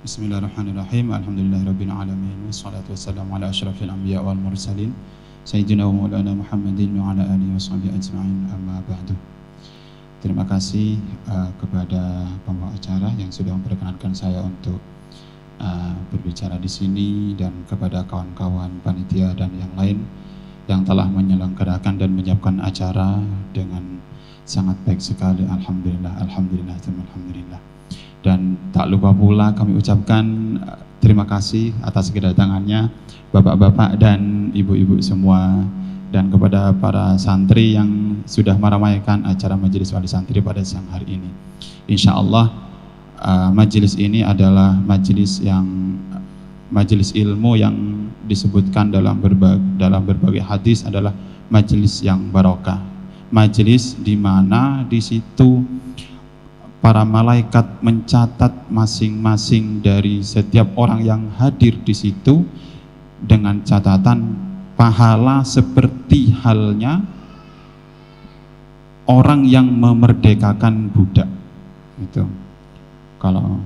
Bismillahirrahmanirrahim. Alhamdulillahirabbil alamin. Wassalatu wassalamu ala asyrafil anbiya wal mursalin sayyidina wa maulana Muhammadin wa ala alihi washabihi ajma'in. Amma ba'du. Terima kasih kepada pembawa acara yang sudah memperkenankan saya untuk berbicara di sini, dan kepada kawan-kawan panitia dan yang lain yang telah menyelenggarakan dan menyiapkan acara dengan sangat baik sekali. Alhamdulillah, alhamdulillah, alhamdulillah. Dan tak lupa pula kami ucapkan terima kasih atas kedatangannya bapak-bapak dan ibu-ibu semua, dan kepada para santri yang sudah meramaikan acara majelis wali santri pada siang hari ini. Insya Allah majelis ini adalah majelis ilmu yang disebutkan dalam berbagai hadis adalah majelis yang barokah, majelis di mana di situ para malaikat mencatat masing-masing dari setiap orang yang hadir di situ dengan catatan pahala seperti halnya orang yang memerdekakan budak. Itu kalau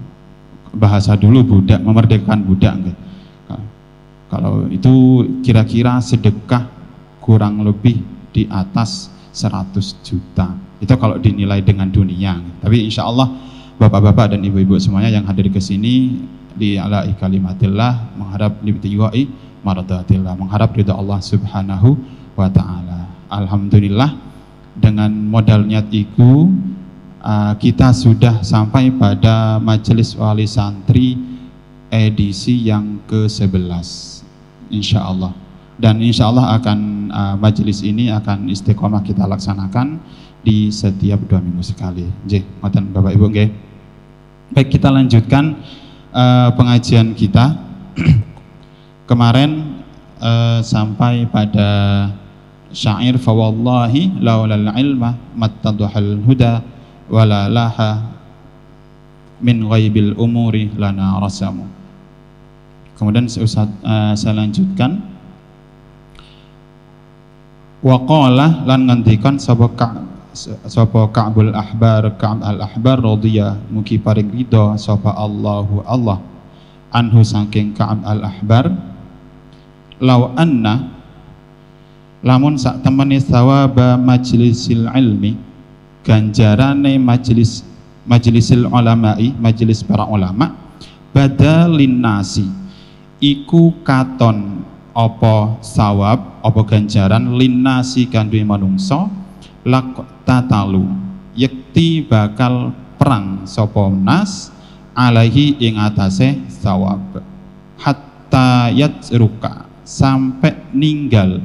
bahasa dulu budak, memerdekakan budak. Kalau itu kira-kira sedekah kurang lebih di atas 100 juta. Itu kalau dinilai dengan dunia. Tapi insya Allah bapak-bapak dan ibu-ibu semuanya yang hadir ke sini li'ala'i kalimatillah, mengharap libtiwa'i maradatillah, mengharap ridha Allah subhanahu wa ta'ala. Alhamdulillah, dengan modal niat itu kita sudah sampai pada majelis wali santri edisi yang ke-11 insya Allah. Dan insya Allah akan majelis ini akan istiqomah kita laksanakan di setiap 2 minggu sekali. Ngoten Bapak Ibu nggih. Baik, kita lanjutkan pengajian kita. Kemarin sampai pada syair fa wallahi laulal ilma mattadhal huda wala laha min ghaibil umuri lana rasamu. Kemudian saya lanjutkan, wa qala lan ngendikan sapa Ka'bul Ahbar, Ka'b al-Ahbar radhiya mugi paring ridha sapa Allahu Allah anhu saking Ka'b al-Ahbar, law anna lamun sak temene thawaba majlisil ilmi, ganjarane majlisil ulama'i, majelis para ulama, badalin nasi iku katon apa sawab apa ganjaran linnasi kanduwe manungsa tatalu yakti bakal perang sapa nas alaihi ing atase sawab hatta yajruka sampai ninggal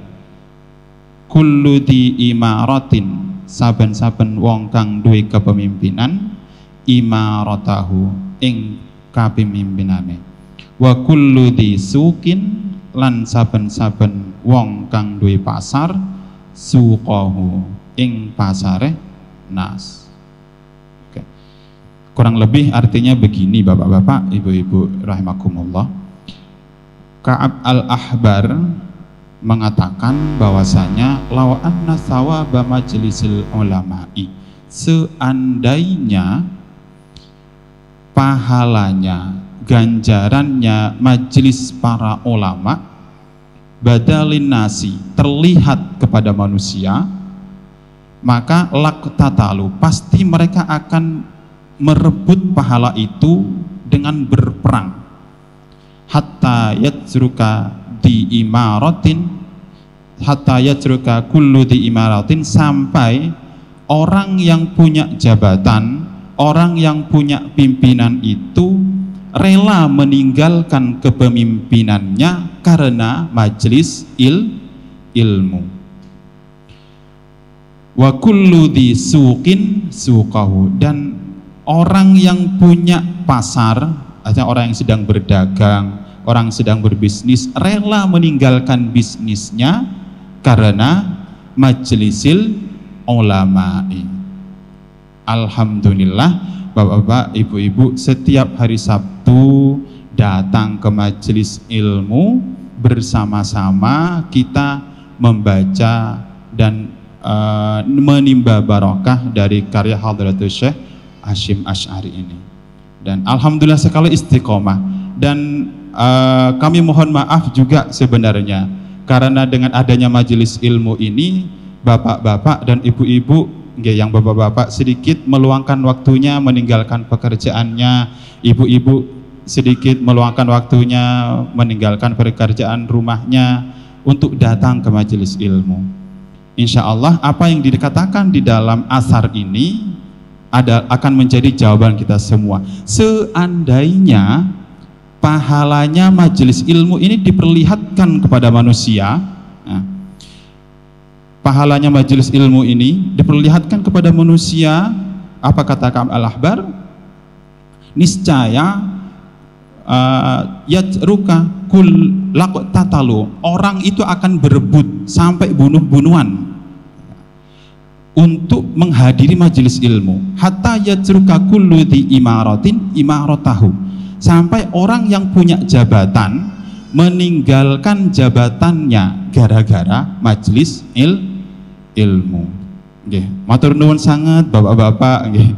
kullu di imaratin saben-saben wong kang duwe kepemimpinan imaratahu ing kapemimpinane wa kullu di sukin lan saben-saben wong kang duwe pasar suqahu ing pasare nas. Oke. Kurang lebih artinya begini bapak-bapak, ibu-ibu rahimakumullah. Ka'ab al-Ahbar mengatakan bahwasanya law anna thawaba majlisil ulama'i, seandainya pahalanya, ganjarannya majelis para ulama badalin nasi terlihat kepada manusia, maka laktatalu pasti mereka akan merebut pahala itu dengan berperang hatta yajruka di imaratin, hatta yajruka kullu di imaratin, sampai orang yang punya jabatan, orang yang punya pimpinan itu rela meninggalkan kepemimpinannya karena majelis ilmu. Wa kullu di suqin suqahu, dan orang yang punya pasar, artinya orang yang sedang berdagang, orang yang sedang berbisnis, rela meninggalkan bisnisnya karena majlisil ulama'i. Alhamdulillah bapak-bapak, ibu-ibu, setiap hari Sabtu datang ke majelis ilmu, bersama-sama kita membaca dan menimba barokah dari karya Hadratus Syekh Hasyim Asy'ari ini. dan alhamdulillah sekali istiqomah. Dan kami mohon maaf juga sebenarnya karena dengan adanya majelis ilmu ini, bapak-bapak dan ibu-ibu, yang bapak-bapak sedikit meluangkan waktunya meninggalkan pekerjaannya, ibu-ibu sedikit meluangkan waktunya meninggalkan pekerjaan rumahnya untuk datang ke majelis ilmu. Insya Allah apa yang dikatakan di dalam asar ini akan menjadi jawaban kita semua. Seandainya pahalanya majelis ilmu ini diperlihatkan kepada manusia, nah, pahalanya majelis ilmu ini diperlihatkan kepada manusia, apa kata Ka'ab al-Ahbar, niscaya yajruka kul tatalu, orang itu akan berebut sampai bunuh-bunuhan untuk menghadiri majelis ilmu, hatta yajruka kullu di imaratin imaratahu, sampai orang yang punya jabatan meninggalkan jabatannya gara-gara majelis ilmu. Nggih, matur nuwun sangat bapak-bapak nggih.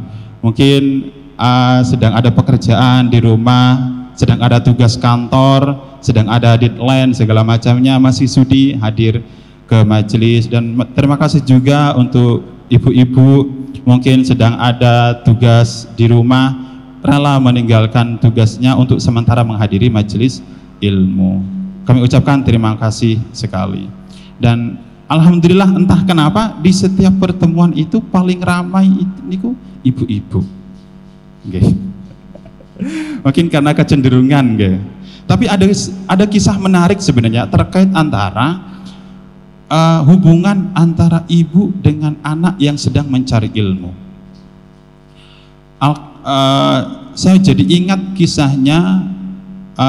Mungkin sedang ada pekerjaan di rumah, sedang ada tugas kantor, sedang ada deadline segala macamnya, masih sudi hadir ke majelis. Dan terima kasih juga untuk ibu-ibu mungkin sedang ada tugas di rumah, rela meninggalkan tugasnya untuk sementara menghadiri majelis ilmu. Kami ucapkan terima kasih sekali. Dan alhamdulillah entah kenapa di setiap pertemuan itu paling ramai itu ibu-ibu. Okay. Mungkin karena kecenderungan, okay. Tapi ada kisah menarik sebenarnya terkait antara hubungan antara ibu dengan anak yang sedang mencari ilmu. Saya jadi ingat kisahnya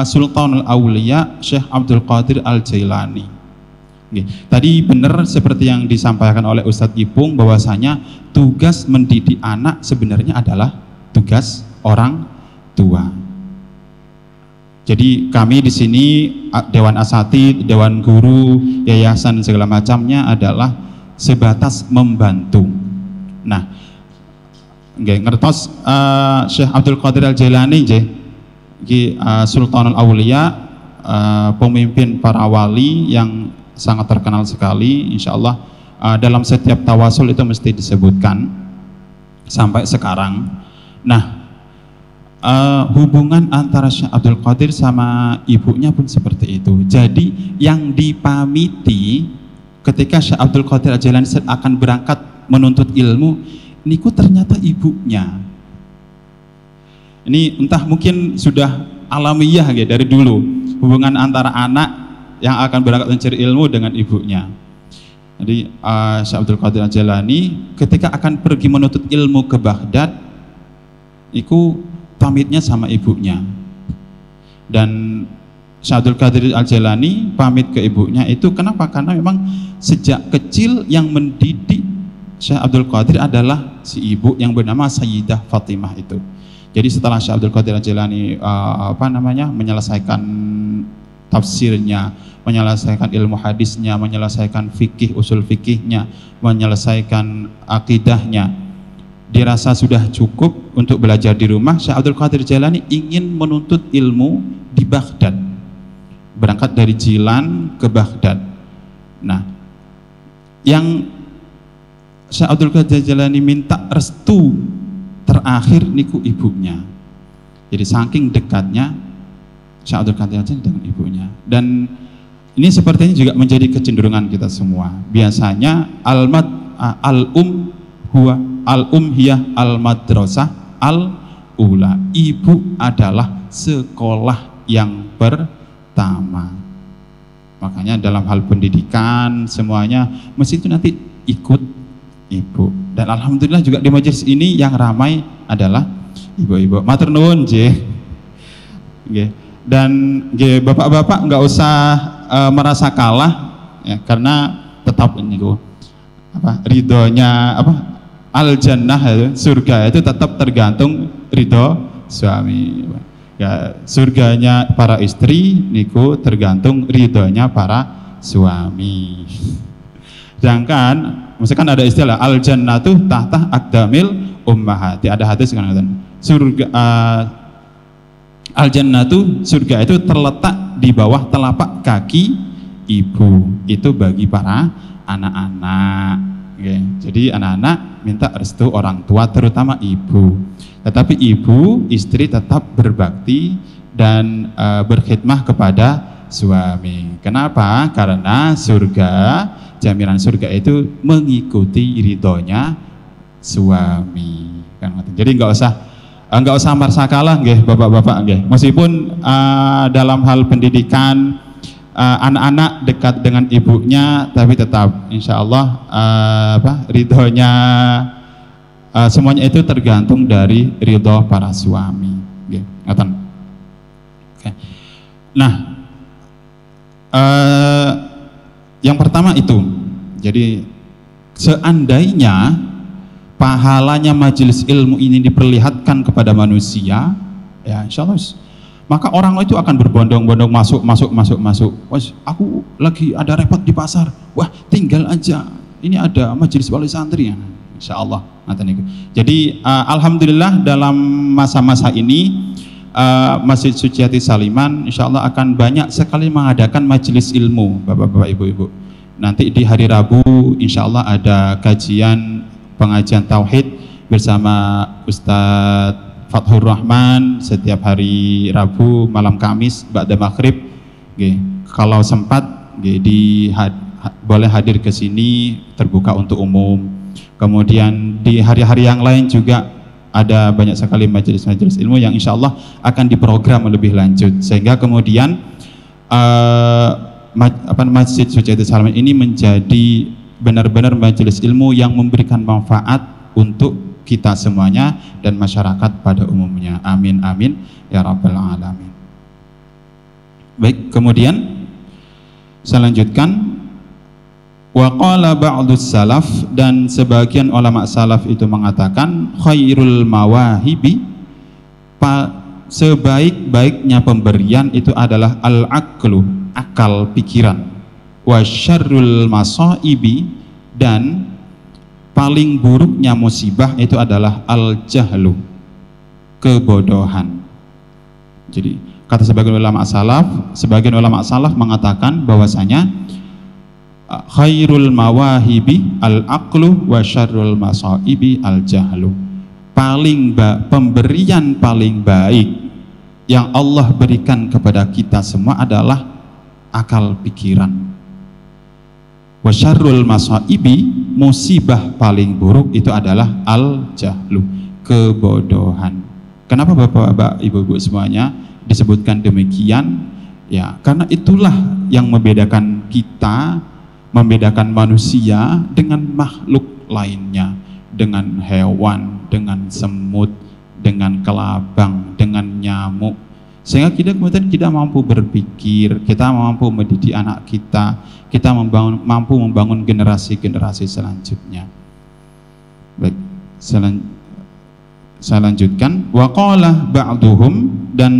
Sultanul Aulia Syekh Abdul Qadir Al-Jailani. Tadi benar seperti yang disampaikan oleh Ustadz Ipung bahwasanya tugas mendidik anak sebenarnya adalah tugas orang tua. Jadi kami di sini Dewan Asatidz, Dewan Guru, yayasan segala macamnya adalah sebatas membantu. Nah, ngertos Syekh Abdul Qadir Al-Jailani Sultanul Aulia, pemimpin para wali yang sangat terkenal sekali. Insya Allah dalam setiap tawasul itu mesti disebutkan sampai sekarang. Nah, hubungan antara Syekh Abdul Qadir sama ibunya pun seperti itu. Jadi yang dipamiti ketika Syekh Abdul Qadir Al-Jailani akan berangkat menuntut ilmu, niku ternyata ibunya. Ini entah mungkin sudah alamiah ya dari dulu hubungan antara anak yang akan berangkat mencari ilmu dengan ibunya. Jadi Syekh Abdul Qadir Al-Jailani ketika akan pergi menuntut ilmu ke Baghdad, itu pamitnya sama ibunya. Dan Syekh Abdul Qadir Al-Jailani pamit ke ibunya itu kenapa? Karena memang sejak kecil yang mendidik Syekh Abdul Qadir adalah si ibu yang bernama Sayyidah Fatimah itu. Jadi setelah Syekh Abdul Qadir Al-Jailani menyelesaikan tafsirnya, menyelesaikan ilmu hadisnya, menyelesaikan fikih, usul fikihnya, menyelesaikan akidahnya, dirasa sudah cukup untuk belajar di rumah. Syekh Abdul Qadir Jailani ingin menuntut ilmu di Baghdad, berangkat dari Jilan ke Baghdad. Nah, yang Syekh Abdul Qadir Jailani minta restu terakhir niku ibunya. Jadi saking dekatnya Syekh Abdul Qadir Jailani dengan ibunya. Dan ini sepertinya juga menjadi kecenderungan kita semua. Biasanya al-um hiyah al-madrasah al-ula. Ibu adalah sekolah yang pertama. Makanya dalam hal pendidikan semuanya mesti itu nanti ikut ibu. Dan alhamdulillah juga di majelis ini yang ramai adalah ibu-ibu. Matur nuwun nggih. Dan bapak-bapak nggak usah merasa kalah ya, karena tetap ini ridhonya al-jannah surga itu tetap tergantung ridho suami. Ya, surganya para istri niku tergantung ridhonya para suami. Sedangkan misalkan ada istilah al-jannatu tahta aqdamil ummahati, ada hadis kan surga Al-jannatu, surga itu terletak di bawah telapak kaki ibu. Itu bagi para anak-anak. Oke. Jadi anak-anak minta restu orang tua, terutama ibu. Tetapi ibu, istri tetap berbakti dan berkhidmah kepada suami. Kenapa? Karena surga, jaminan surga itu mengikuti ridhonya suami. Jadi nggak usah merasa kalah, nggih bapak-bapak, nggih. Meskipun dalam hal pendidikan anak-anak dekat dengan ibunya, tapi tetap insya Allah ridhonya semuanya itu tergantung dari ridho para suami. Nggih, ngoten. Oke. Nah, yang pertama itu, jadi seandainya pahalanya majelis ilmu ini diperlihatkan kepada manusia, ya insya Allah, maka orang itu akan berbondong-bondong masuk. Wah, aku lagi ada repot di pasar, wah tinggal aja, ini ada majelis wali santri ya, insya Allah. Jadi alhamdulillah dalam masa-masa ini Masjid Suciati Saliman insya Allah akan banyak sekali mengadakan majelis ilmu, bapak-bapak, ibu-ibu. Nanti di hari Rabu insya Allah ada pengajian tauhid bersama Ustadz Fathur Rahman setiap hari Rabu malam Kamis ba'da maghrib. Kalau sempat boleh hadir ke sini, terbuka untuk umum. Kemudian di hari-hari yang lain juga ada banyak sekali majelis-majelis ilmu yang insya Allah akan diprogram lebih lanjut, sehingga kemudian Masjid Suciati Saliman ini menjadi benar-benar majelis ilmu yang memberikan manfaat untuk kita semuanya dan masyarakat pada umumnya. Amin amin ya rabbal alamin. Baik, kemudian saya lanjutkan. Wa qala ba'dus salaf, dan sebagian ulama salaf itu mengatakan khairul mawahibi, sebaik-baiknya pemberian itu adalah al-aqlu, akal pikiran, wa syarrul masaibi, dan paling buruknya musibah itu adalah al-jahlu, kebodohan. Jadi kata sebagian ulama salaf mengatakan bahwasanya khairul mawahibi al-aqlu wa syarrul masaibi al-jahlu. Pemberian paling baik yang Allah berikan kepada kita semua adalah akal pikiran. Wa syarrul masaibi, musibah paling buruk itu adalah al-jahlu, kebodohan. Kenapa bapak-bapak, ibu-ibu semuanya disebutkan demikian? Ya, karena itulah yang membedakan kita, membedakan manusia dengan makhluk lainnya, dengan hewan, dengan semut, dengan kelabang, dengan nyamuk, sehingga kita kemudian kita mampu berpikir, kita mampu mendidik anak kita mampu membangun generasi-generasi selanjutnya. Baik, saya lanjutkan. Waqala ba'duhum, dan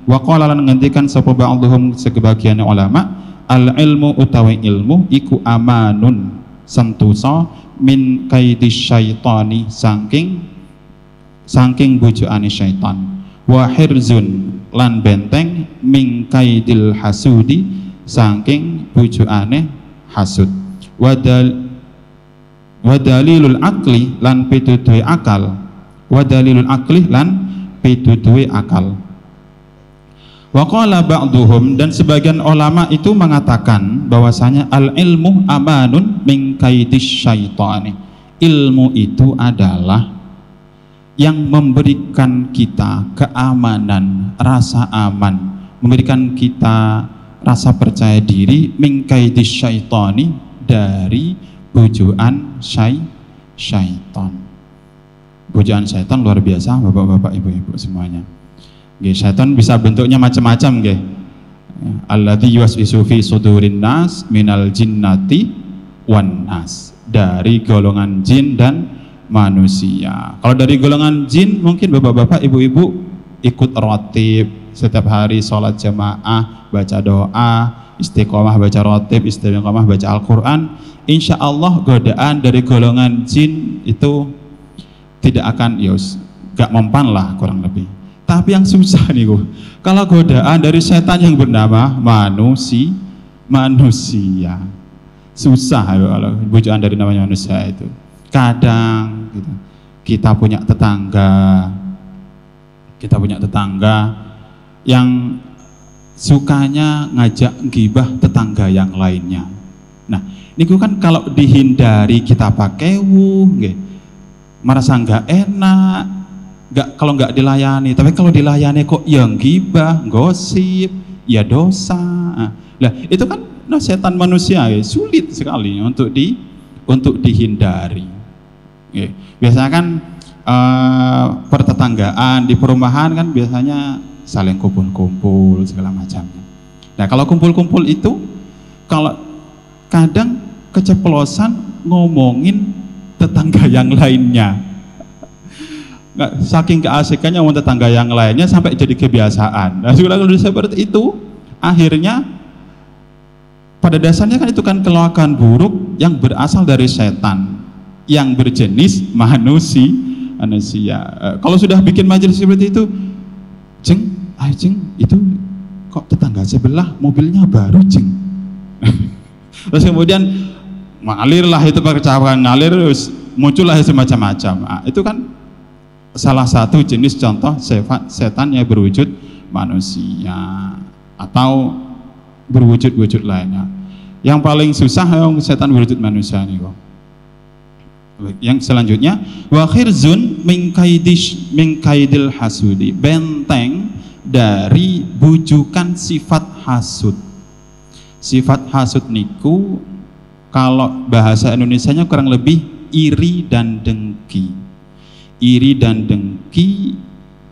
waqala lan ngendikan sapa ba'duhum sebagian ulama, al ilmu utawi ilmu iku amanun, sentosa min kaidis syaitani, saking bujukane syaitan, wa hirzun lan benteng min kaidil hasudi, saking bujukane hasud, wa dalilul akli lan pituduhe akal, wa dalilul akli lan pituduhe akal. Wa qala ba'duhum, dan sebagian ulama itu mengatakan bahwasanya al ilmu amanun min kaidis syaitani, ilmu itu adalah yang memberikan kita keamanan, rasa aman, memberikan kita rasa percaya diri, min kaidis syaitani, dari bujukan syaitan. Bujukan syaitan luar biasa bapak-bapak, ibu-ibu semuanya. Syaitan bisa bentuknya macam-macam, nggih. Alladzi yuwaswisu fi sudurin nas minal jinnati wan nas, dari golongan jin dan manusia. Kalau dari golongan jin mungkin bapak-bapak, ibu-ibu ikut rotib setiap hari, sholat jamaah, baca doa, istiqomah baca rotib, istiqomah baca Al-Quran. Insya Allah godaan dari golongan jin itu tidak akan, gak mempan lah kurang lebih. Tapi yang susah nih kok, kalau godaan dari setan yang bernama manusia, susah ya kalau bujukan dari namanya manusia itu. Kadang gitu, kita punya tetangga yang sukanya ngajak gibah tetangga yang lainnya. Nah, ini kan kalau dihindari kita pakai merasa nggak enak, kalau nggak dilayani. Tapi kalau dilayani kok yang gibah, gosip, ya dosa. Nah, itu kan setan manusia sulit sekali untuk dihindari. Biasanya kan pertetanggaan di perumahan kan biasanya saling kumpul-kumpul segala macamnya. Nah, kalau kumpul-kumpul itu kalau kadang keceplosan ngomongin tetangga yang lainnya. Saking keasikannya ngomong tetangga yang lainnya sampai jadi kebiasaan. Nah, kalau seperti itu akhirnya pada dasarnya kan itu kan kelakuan buruk yang berasal dari setan yang berjenis manusia. Kalau sudah bikin majelis seperti itu, Jeng, itu kok tetangga sebelah mobilnya baru, Jeng. Terus kemudian mengalirlah itu percakapan, ngalir terus muncullah semacam-macam. Itu kan salah satu jenis contoh setan yang berwujud manusia atau berwujud-wujud lainnya. Yang paling susah yang setan berwujud manusia nih kok. Yang selanjutnya wa khirzun min kaidil hasudi, benteng dari bujukan sifat hasud. Sifat hasud niku kalau bahasa Indonesianya kurang lebih iri dan dengki. Iri dan dengki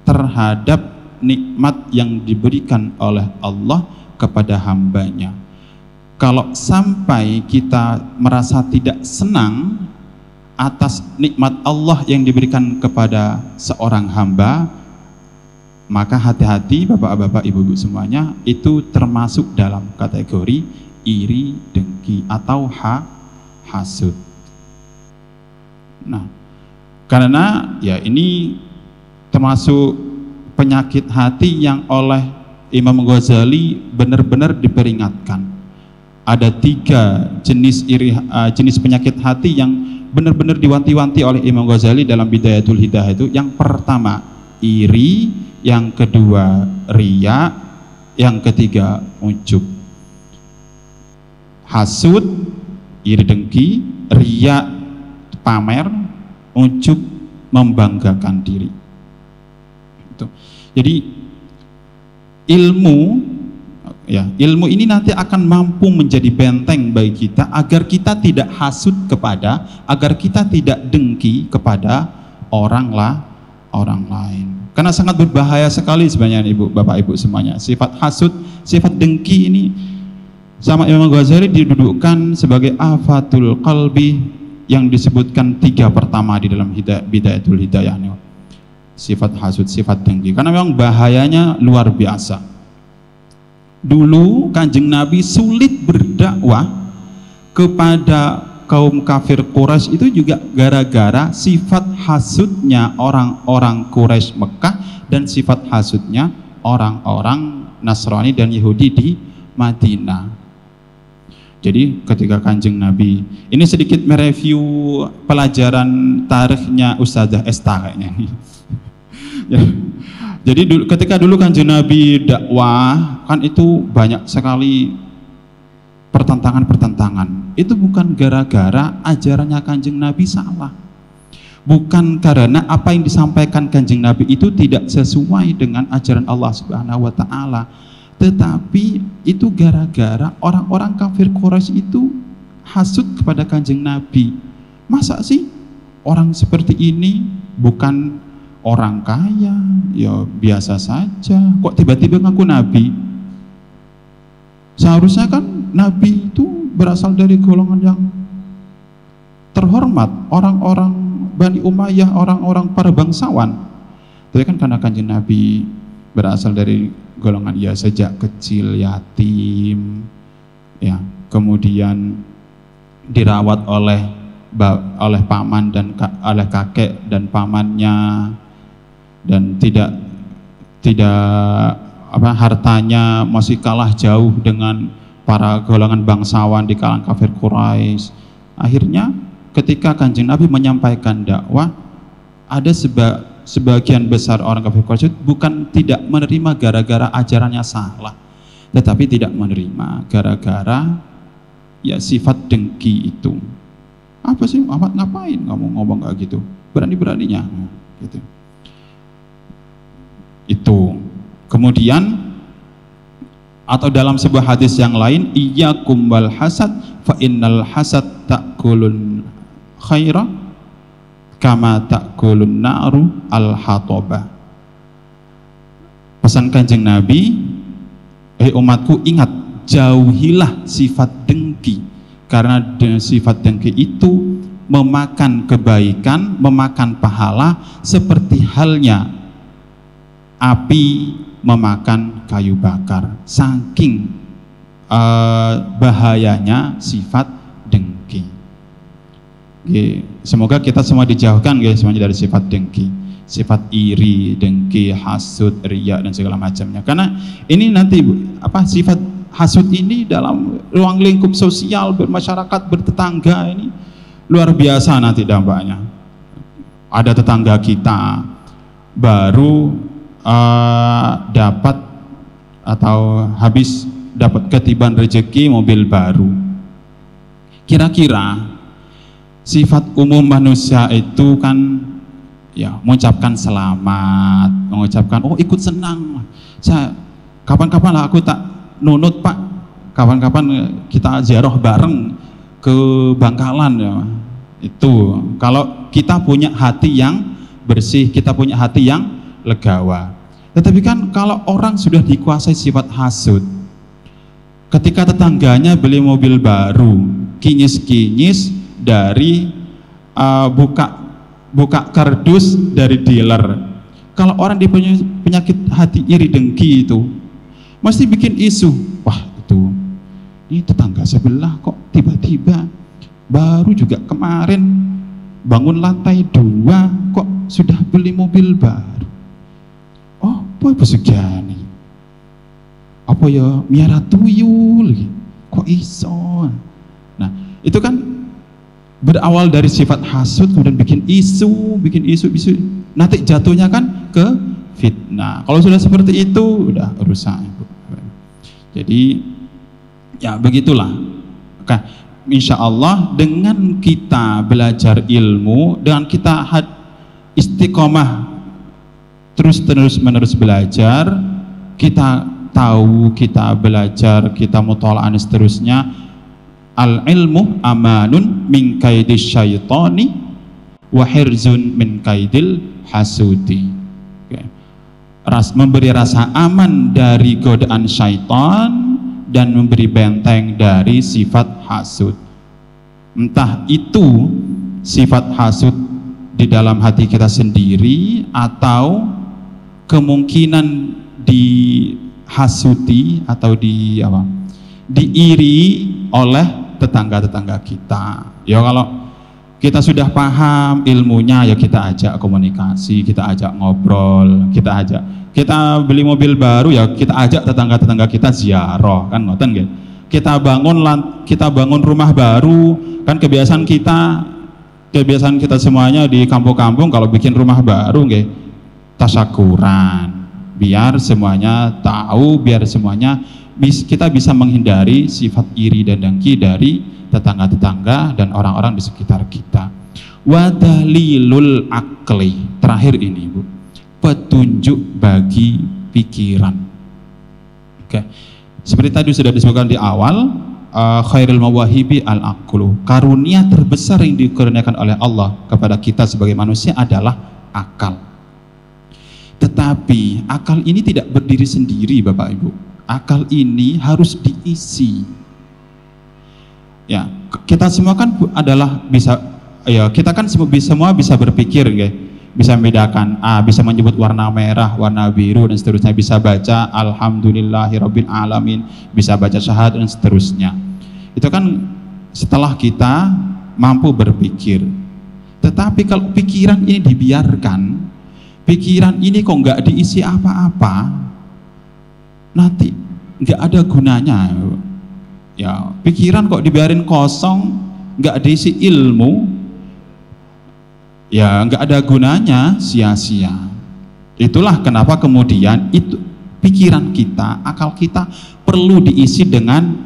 terhadap nikmat yang diberikan oleh Allah kepada hambanya. Kalau sampai kita merasa tidak senang atas nikmat Allah yang diberikan kepada seorang hamba, maka hati-hati bapak-bapak, ibu-ibu semuanya, itu termasuk dalam kategori iri, dengki atau hasud. Nah, karena ya ini termasuk penyakit hati yang oleh Imam Ghazali benar-benar diperingatkan. Ada 3 jenis penyakit hati yang benar-benar diwanti-wanti oleh Imam Ghazali dalam Bidayatul Hidayah itu. Yang pertama iri, yang kedua riya, yang ketiga ujub. Hasud, iri dengki, riya pamer, ujub membanggakan diri. Jadi ilmu ini nanti akan mampu menjadi benteng bagi kita agar kita tidak hasud agar kita tidak dengki kepada orang lain. Karena sangat berbahaya sekali sebenarnya ibu, bapak, ibu semuanya. Sifat hasud, sifat dengki ini sama Imam Ghazali didudukkan sebagai afatul qalbi yang disebutkan 3 pertama di dalam Bidayatul Hidayah. Sifat hasud, sifat dengki, karena memang bahayanya luar biasa. Dulu Kanjeng Nabi sulit berdakwah kepada kaum kafir Quraisy itu juga gara-gara sifat hasudnya orang-orang Quraisy Mekah dan sifat hasudnya orang-orang Nasrani dan Yahudi di Madinah. Jadi ketika Kanjeng Nabi, ini sedikit mereview pelajaran tarikhnya Ustazah Esta kayaknya. Ya. Jadi ketika dulu Kanjeng Nabi dakwah kan itu banyak sekali pertentangan. Itu bukan gara-gara ajarannya Kanjeng Nabi salah, bukan karena apa yang disampaikan Kanjeng Nabi itu tidak sesuai dengan ajaran Allah Subhanahu wa Ta'ala, tetapi itu gara-gara orang-orang kafir Quraisy itu hasud kepada Kanjeng Nabi. Masa sih orang seperti ini bukan orang kaya, ya biasa saja, kok tiba-tiba ngaku Nabi? Seharusnya kan Nabi itu berasal dari golongan yang terhormat, orang-orang Bani Umayyah, orang-orang para bangsawan. Tapi kan karena Kanjeng Nabi berasal dari golongan ya sejak kecil yatim, ya kemudian dirawat oleh paman dan oleh kakek dan pamannya, dan tidak tidak hartanya masih kalah jauh dengan para golongan bangsawan di kalangan kafir Quraisy. Akhirnya ketika Kanjeng Nabi menyampaikan dakwah, ada sebagian besar orang kafir Quraisy bukan tidak menerima gara-gara ajarannya salah, tetapi tidak menerima gara-gara ya sifat dengki itu. Apa sih Muhammad ngapain ngomong kayak gitu, berani-beraninya gitu. Itu. Kemudian atau dalam sebuah hadis yang lain, iyyakum wal hasad fa innal hasad ta'kulun khaira kama ta'kulun naru al hatobah. Pesan Kanjeng Nabi, umatku ingat, jauhilah sifat dengki, karena sifat dengki itu memakan kebaikan, memakan pahala seperti halnya api memakan kayu bakar. Saking bahayanya sifat dengki. Semoga kita semua dijauhkan semuanya dari sifat dengki, sifat iri, dengki, hasud, riya dan segala macamnya. Karena ini nanti sifat hasud ini dalam ruang lingkup sosial, bermasyarakat, bertetangga ini luar biasa nanti dampaknya. Ada tetangga kita baru dapat atau habis dapat ketiban rezeki mobil baru. Kira-kira sifat umum manusia itu kan ya mengucapkan selamat, mengucapkan ikut senang. Saya kapan-kapan lah aku tak nunut Pak, kapan-kapan kita ziarah bareng ke Bangkalan ya. Itu kalau kita punya hati yang bersih, kita punya hati yang legawa. Tetapi kan kalau orang sudah dikuasai sifat hasud, ketika tetangganya beli mobil baru, kinyis-kinyis dari buka kardus dari dealer. Kalau orang dia punya penyakit hati iri dengki itu, mesti bikin isu. Wah itu, ini tetangga sebelah kok tiba-tiba baru juga kemarin bangun lantai 2 kok sudah beli mobil baru. Oh, apa segini? Apa ya miara tuyul? Kok iso? Nah, itu kan berawal dari sifat hasud, kemudian bikin isu. Nanti jatuhnya kan ke fitnah. Kalau sudah seperti itu, udah rusak. Jadi, ya begitulah. Oke, insya Allah dengan kita belajar ilmu, dengan kita istiqomah terus-menerus belajar, kita tahu, kita belajar, kita mutola'an seterusnya. Al-ilmu amanun min kaidis syaitani wa hirzun min kaidil hasudi. Memberi rasa aman dari godaan syaitan dan memberi benteng dari sifat hasud. Entah itu sifat hasud di dalam hati kita sendiri atau kemungkinan dihasuti atau diiri oleh tetangga-tetangga kita. Ya kalau kita sudah paham ilmunya, ya kita ajak komunikasi, kita ajak ngobrol, kita beli mobil baru, ya kita ajak tetangga-tetangga kita ziarah, kan ngoten nggih. Kita bangun rumah baru, kan kebiasaan kita semuanya di kampung-kampung kalau bikin rumah baru nggih tasyakuran, biar semuanya tahu, biar semuanya kita bisa menghindari sifat iri dan dengki dari tetangga-tetangga dan orang-orang di sekitar kita. Wadalilul akli, terakhir ini Bu, petunjuk bagi pikiran. Oke, seperti tadi sudah disebutkan di awal, khairul mawahibi al-aqlu, karunia terbesar yang dikurniakan oleh Allah kepada kita sebagai manusia adalah akal. Tetapi akal ini tidak berdiri sendiri Bapak Ibu. Akal ini harus diisi. Ya, kita semua kan adalah kita kan semua bisa berpikir, bisa membedakan, bisa menyebut warna merah, warna biru dan seterusnya, bisa baca alhamdulillahirabbil alamin, bisa baca syahadat dan seterusnya. Itu kan setelah kita mampu berpikir. Tetapi kalau pikiran ini dibiarkan, pikiran ini kok nggak diisi apa-apa, nanti nggak ada gunanya. Ya, pikiran kok dibiarin kosong, nggak diisi ilmu, ya nggak ada gunanya, sia-sia. Itulah kenapa kemudian itu pikiran kita, akal kita perlu diisi dengan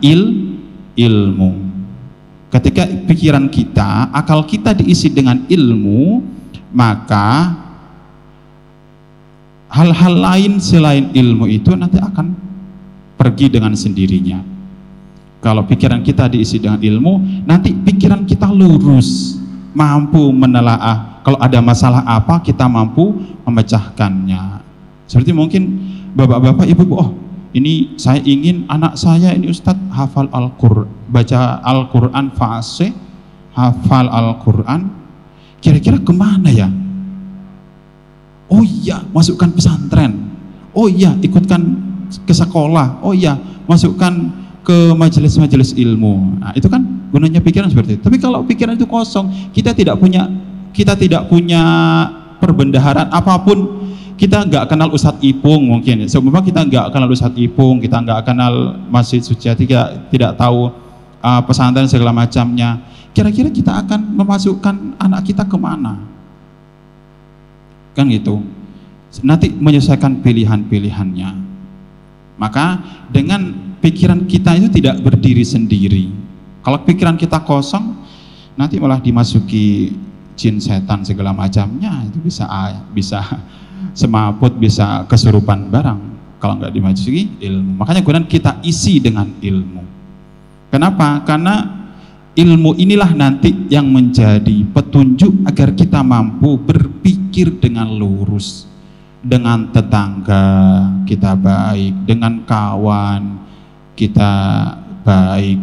ilmu. Ketika pikiran kita, akal kita diisi dengan ilmu, maka hal-hal lain selain ilmu itu nanti akan pergi dengan sendirinya. Kalau pikiran kita diisi dengan ilmu, nanti pikiran kita lurus, mampu menelaah. Kalau ada masalah apa, kita mampu memecahkannya. Seperti mungkin bapak-bapak, ibu-ibu, oh ini saya ingin anak saya ini Ustadz hafal Al-Qur'an, baca Al-Qur'an fasih, hafal Al-Qur'an, kira-kira kemana ya? Oh iya, masukkan pesantren. Oh iya, ikutkan ke sekolah. Oh iya, masukkan ke majelis-majelis ilmu. Nah, itu kan gunanya pikiran seperti itu. Tapi kalau pikiran itu kosong, kita tidak punya perbendaharaan apapun. Kita nggak kenal Ustadz Ipung mungkin. Sebab kita nggak kenal Ustadz Ipung, kita nggak kenal Masjid Suciati, kita tidak tahu pesantren segala macamnya. Kira-kira kita akan memasukkan anak kita kemana? Kan gitu. Nanti menyesuaikan pilihan-pilihannya. Maka dengan pikiran kita itu tidak berdiri sendiri. Kalau pikiran kita kosong, nanti malah dimasuki jin, setan segala macamnya. Itu bisa semaput, bisa kesurupan barang kalau nggak dimasuki ilmu. Makanya kemudian kita isi dengan ilmu. Kenapa? Karena ilmu inilah nanti yang menjadi petunjuk agar kita mampu berpikir dengan lurus, dengan tetangga kita baik, dengan kawan kita baik,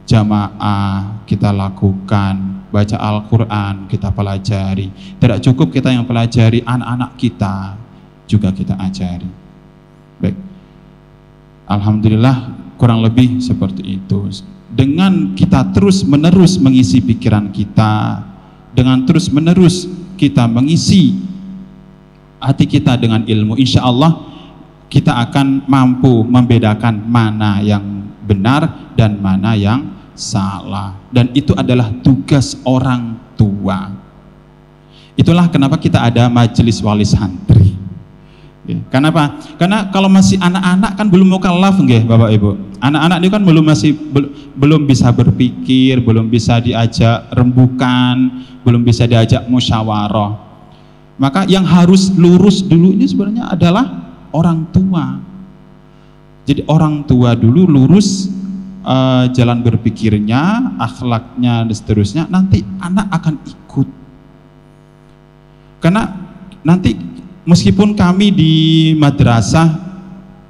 jamaah kita lakukan, baca Al-Quran kita pelajari. Tidak cukup kita yang pelajari, anak-anak kita juga kita ajari. Baik, alhamdulillah kurang lebih seperti itu. Dengan kita terus menerus mengisi pikiran kita, dengan terus menerus kita mengisi hati kita dengan ilmu, insya Allah kita akan mampu membedakan mana yang benar dan mana yang salah. Dan itu adalah tugas orang tua. Itulah kenapa kita ada majelis wali santri. Kenapa? Karena kalau masih anak-anak kan belum mukallaf nggih Bapak Ibu. Anak-anak ini kan belum bisa berpikir, belum bisa diajak rembukan, belum bisa diajak musyawarah. Maka yang harus lurus dulu ini sebenarnya adalah orang tua. Jadi orang tua dulu lurus jalan berpikirnya, akhlaknya dan seterusnya, nanti anak akan ikut. Karena nanti meskipun kami di madrasah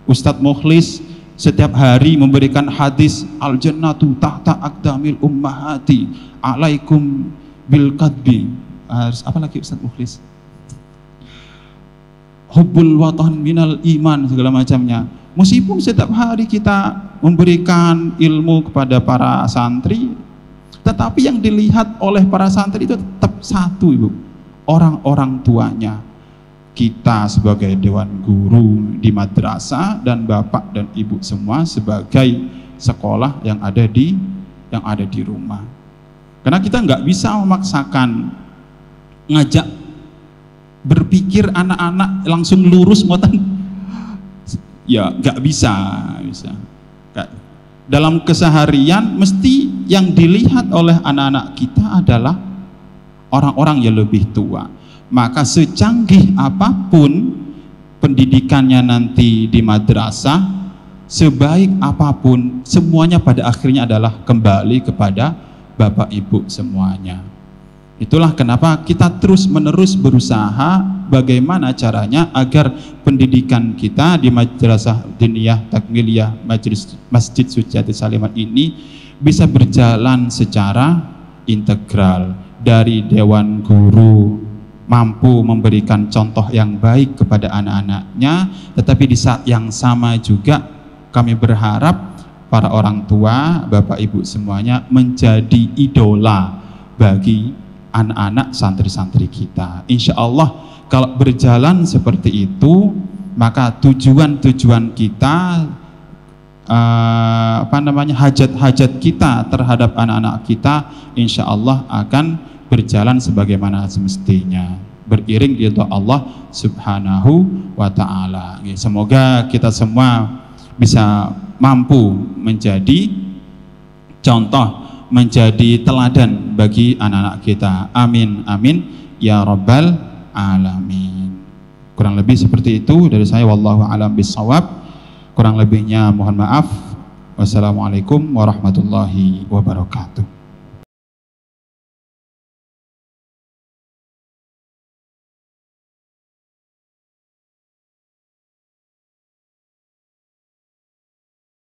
Ustadz Mukhlis setiap hari memberikan hadis al-jannatu tahta aqdamil ummahati alaikum bil qadbi, apa lagi Ustadz Mukhlis, hubbul watan minal iman segala macamnya. Meskipun setiap hari kita memberikan ilmu kepada para santri, tetapi yang dilihat oleh para santri itu tetap satu, Ibu, orang-orang tuanya. Kita sebagai dewan guru di madrasah dan bapak dan ibu semua sebagai sekolah yang ada di rumah. Karena kita nggak bisa memaksakan ngajak berpikir anak-anak langsung lurus ngoten, ya nggak bisa. Dalam keseharian mesti yang dilihat oleh anak-anak kita adalah orang-orang yang lebih tua. Maka secanggih apapun pendidikannya nanti di madrasah, sebaik apapun, semuanya pada akhirnya adalah kembali kepada bapak ibu semuanya. Itulah kenapa kita terus menerus berusaha bagaimana caranya agar pendidikan kita di madrasah diniyah takmiliyah Masjid Suciati Salimat ini bisa berjalan secara integral. Dari dewan guru mampu memberikan contoh yang baik kepada anak-anaknya, tetapi di saat yang sama juga kami berharap para orang tua, bapak ibu semuanya menjadi idola bagi anak-anak santri-santri kita. Insya Allah kalau berjalan seperti itu, maka tujuan-tujuan kita, hajat-hajat kita terhadap anak-anak kita, insya Allah akan berjalan sebagaimana semestinya, beriring ridha Allah Subhanahu wa Ta'ala. Semoga kita semua bisa mampu menjadi contoh, menjadi teladan bagi anak-anak kita. Amin amin ya rabbal alamin. Kurang lebih seperti itu dari saya, wallahu a'lam bishawab. Kurang lebihnya mohon maaf. Wassalamualaikum warahmatullahi wabarakatuh.